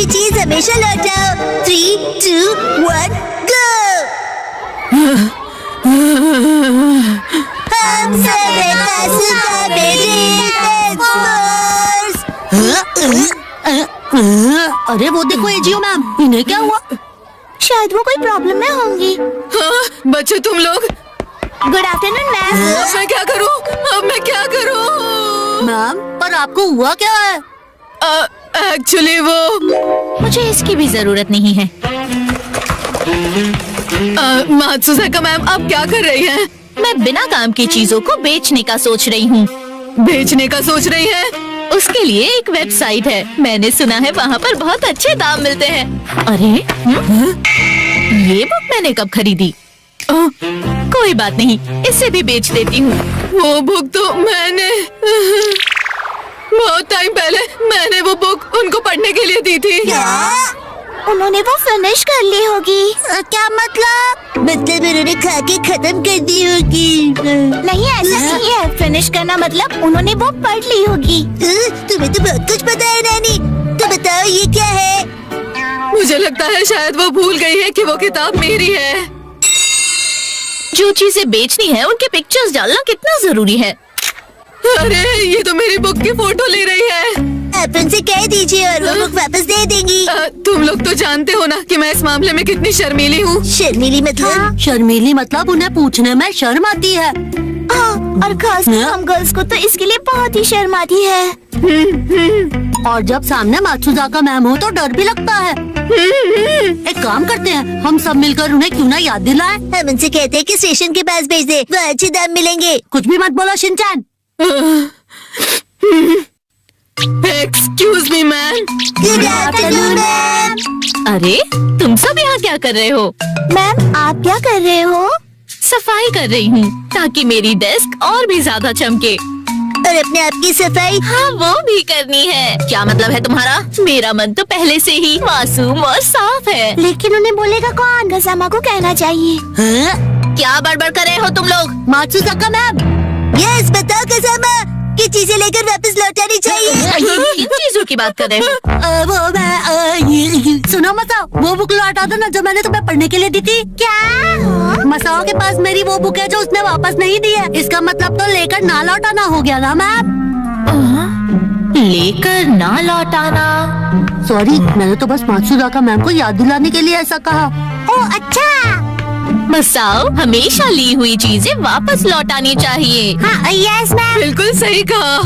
अच्छी चीज हमेशा लौटाओ। 3, 2, 1, गो। हम सब हैं मासूका मेरी एक्सपर्ट्स। अरे वो देखो एजीओ मैम, इन्हें क्या हुआ? शायद वो कोई प्रॉब्लम में होंगी। हाँ, बच्चे तुम लोग। Good afternoon ma'am. अब मैं क्या करूं? अब मैं क्या करूं? मैम पर आपको हुआ क्या है? एक्चुअली वो मुझे इसकी भी जरूरत नहीं है। मात्सुजाका मैम, आप क्या कर रही हैं? मैं बिना काम की चीजों को बेचने का सोच रही हूँ। बेचने का सोच रही हैं? उसके लिए एक वेबसाइट है, मैंने सुना है वहाँ पर बहुत अच्छे दाम मिलते हैं। अरे ये बुक मैंने कब खरीदी? कोई बात नहीं, इसे भी बेच देती हूँ। वो बुक तो मैंने बहुत टाइम पहले मैंने वो बुक उनको पढ़ने के लिए दी थी। उन्होंने वो फिनिश कर ली होगी। क्या मतलब? उन्होंने खा के खत्म कर दी होगी। नहीं, ऐसा नहीं है। फिनिश करना मतलब उन्होंने वो पढ़ ली होगी। तुम्हें तो बहुत कुछ पता है नानी। तो बताओ ये क्या है? मुझे लगता है शायद वो भूल गई है कि वो किताब मेरी है। जो चीजें बेचनी है उनके पिक्चर्स डालना कितना जरूरी है। अरे ये तो मेरी बुक की फोटो ले रही है। आप उनसे कह दीजिए और वो बुक वापस दे देंगी। तुम लोग तो जानते हो ना कि मैं इस मामले में कितनी शर्मीली हूँ। शर्मीली मतलब? हाँ, शर्मीली मतलब उन्हें पूछने में शर्म आती है। और खास हम गर्ल्स को तो इसके लिए बहुत ही शर्म आती है। और जब सामने मात्सुजाका मैम हो तो डर भी लगता है। एक काम करते हैं, हम सब मिलकर उन्हें क्यों ना याद दिलाएं? हम उनसे कहते हैं कि स्टेशन के पास भेज दे, वहाँ अच्छे दाम मिलेंगे। कुछ भी मत बोलो Shinchan. Excuse me ma'am. Good afternoon ma'am. अरे तुम सब यहाँ क्या कर रहे हो? मैम आप क्या कर रहे हो? सफाई कर रही हूँ ताकि मेरी डेस्क और भी ज्यादा चमके। और अपने आप की सफाई? हाँ वो भी करनी है। क्या मतलब है तुम्हारा? मेरा मन तो पहले से ही मासूम और साफ है। लेकिन उन्हें बोलेगा कौन? गजामा को कहना चाहिए। क्या बड़बड़ कर रहे हो तुम लोग? मात्सुजाका मैम। यस, बताओ गजामा कि चीजें लेकर वापस लौटानी चाहिए। किन चीजों की बात कर रहे हो? वो मैं सुनो मसाओ, वो बुक लौटा दो ना जो मैंने तुम्हें पढ़ने के लिए दी थी। क्या? मसाओ के पास मेरी वो बुक है जो उसने वापस नहीं दी है। इसका मतलब तो लेकर ना लौटाना हो गया ना मैम। लेकर ना लौटाना? सॉरी, मैंने तो बस मात्सुजाका मैम को याद दिलाने के लिए ऐसा कहा। ओह अच्छा। मसाओ, हमेशा ली हुई चीजें वापस लौटानी चाहिए। हाँ यस मैम। बिल्कुल सही कहा।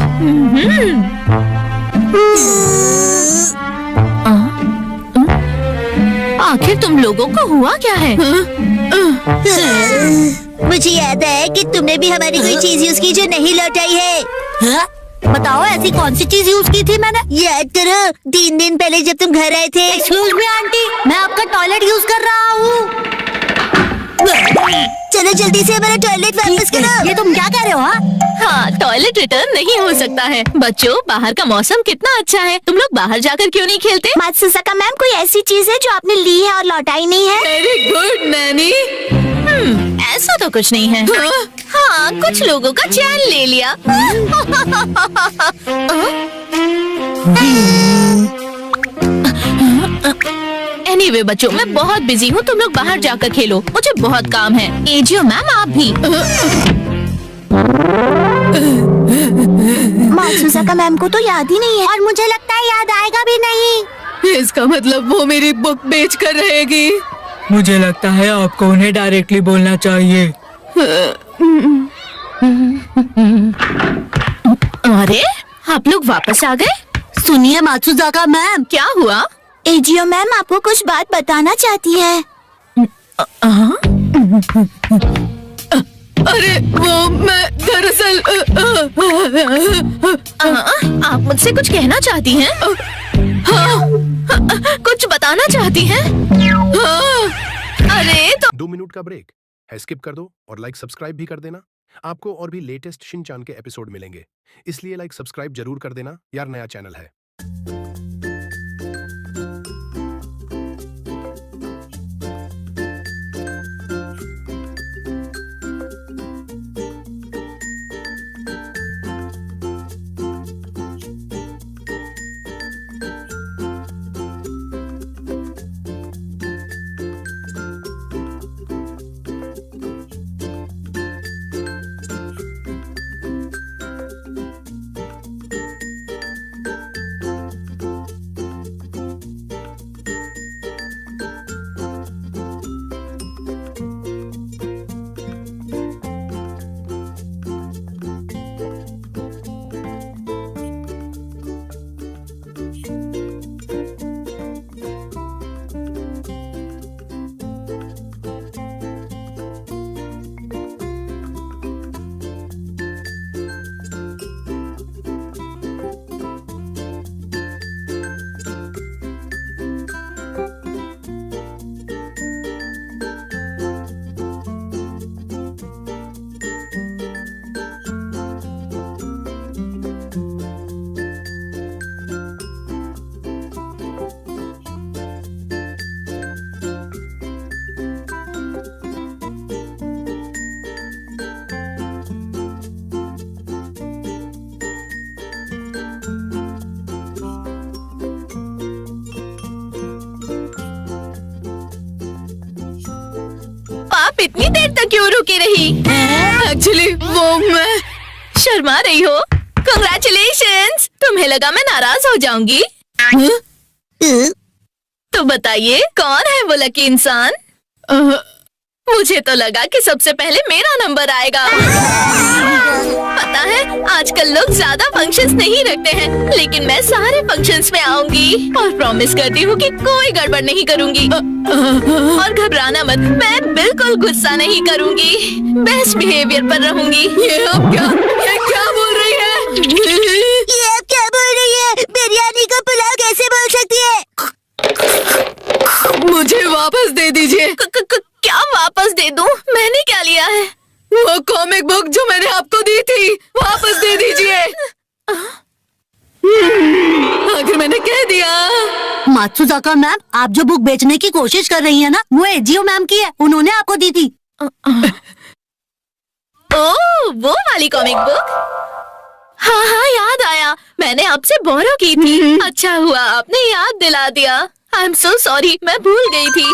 आखिर तुम लोगों को हुआ क्या है? मुझे याद है कि तुमने भी हमारी कोई चीज यूज की जो नहीं लौटाई है। हाँ? बताओ ऐसी कौन सी चीज यूज की थी मैंने? याद करो, 3 दिन पहले जब तुम घर आए थे। एक्सक्यूज मी आंटी, मैं आपका टॉयलेट यूज कर रहा हूँ। चलो जल्दी से हमारा टॉयलेट वापस करो। ये तुम क्या कह रहे हो? हाँ, टॉयलेट रिटर्न नहीं हो सकता है। बच्चों, बाहर का मौसम कितना अच्छा है, तुम लोग बाहर जाकर क्यों नहीं खेलते? मात्सुजाका मैम, कोई ऐसी चीज है जो आपने ली है और लौटाई नहीं है? Very good Naini. ऐसा तो कुछ नहीं है। हाँ, कुछ लोगों का चैन ले लिया। एनीवे बच्चों, मैं बहुत बिजी हूँ, तुम लोग बाहर जाकर खेलो, मुझे बहुत काम है। एजियो मैम आप भी। मात्सुजाका मैम को तो याद ही नहीं है और मुझे लगता है याद आएगा भी नहीं। इसका मतलब वो मेरी बुक बेच कर रहेगी। मुझे लगता है आपको उन्हें डायरेक्टली बोलना चाहिए। अरे आप लोग वापस आ गए? सुनिए मात्सुजाका मैम। क्या हुआ? एजियो मैम आपको कुछ बात बताना चाहती है। अरे वो मैं दरअसल आप मुझसे कुछ कहना चाहती हैं? कुछ बताना चाहती हैं? अरे तो 2 मिनट का ब्रेक है, स्किप कर दो और लाइक सब्सक्राइब भी कर देना। आपको और भी लेटेस्ट शिनचान के एपिसोड मिलेंगे, इसलिए लाइक सब्सक्राइब जरूर कर देना यार, नया चैनल है। आप इतनी देर तक क्यों रुकी रही? एक्चुअली वो मैं शर्मा रही हो? Congratulations! तुम्हें लगा मैं नाराज हो जाऊंगी? तो बताइए कौन है वो लकी इंसान? मुझे तो लगा कि सबसे पहले मेरा नंबर आएगा। पता है आजकल लोग ज्यादा फंक्शंस नहीं रखते हैं, लेकिन मैं सारे फंक्शंस में आऊंगी और प्रॉमिस करती हूँ कि कोई गड़बड़ नहीं करूंगी। और घबराना मत, मैं बिल्कुल गुस्सा नहीं करूंगी, बेस्ट बिहेवियर पर रहूंगी। ये क्या बोल रही है? ये आप क्या बोल रही है? बिरयानी का पुलाव कैसे बोल सकती है? मुझे वापस दे दीजिए। क्या वापस दे दूं? मैंने क्या लिया है? वो कॉमिक बुक जो मैंने आपको दी थी, वापस दे दीजिए। आखिर मैंने कह दिया। मात्सुजाका मैम, आप जो बुक बेचने की कोशिश कर रही है ना, वो एजियो मैम की है, उन्होंने आपको दी थी। ओह, वो वाली कॉमिक बुक? हाँ, याद आया, मैंने आपसे बोरो की थी। अच्छा हुआ आपने याद दिला दिया। आई एम सो सॉरी, मैं भूल गई थी।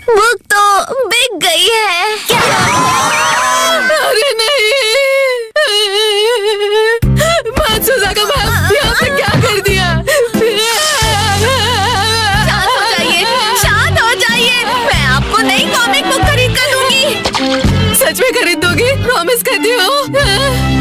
बुक तो बिक गई है। अरे नहीं, मात्सुजाका मैम, ये आपने क्या कर दिया? शांत हो जाइए, मैं आपको नई कॉमिक बुक खरीद कर दूंगी। सच में खरीद दोगी? प्रॉमिस करती हो?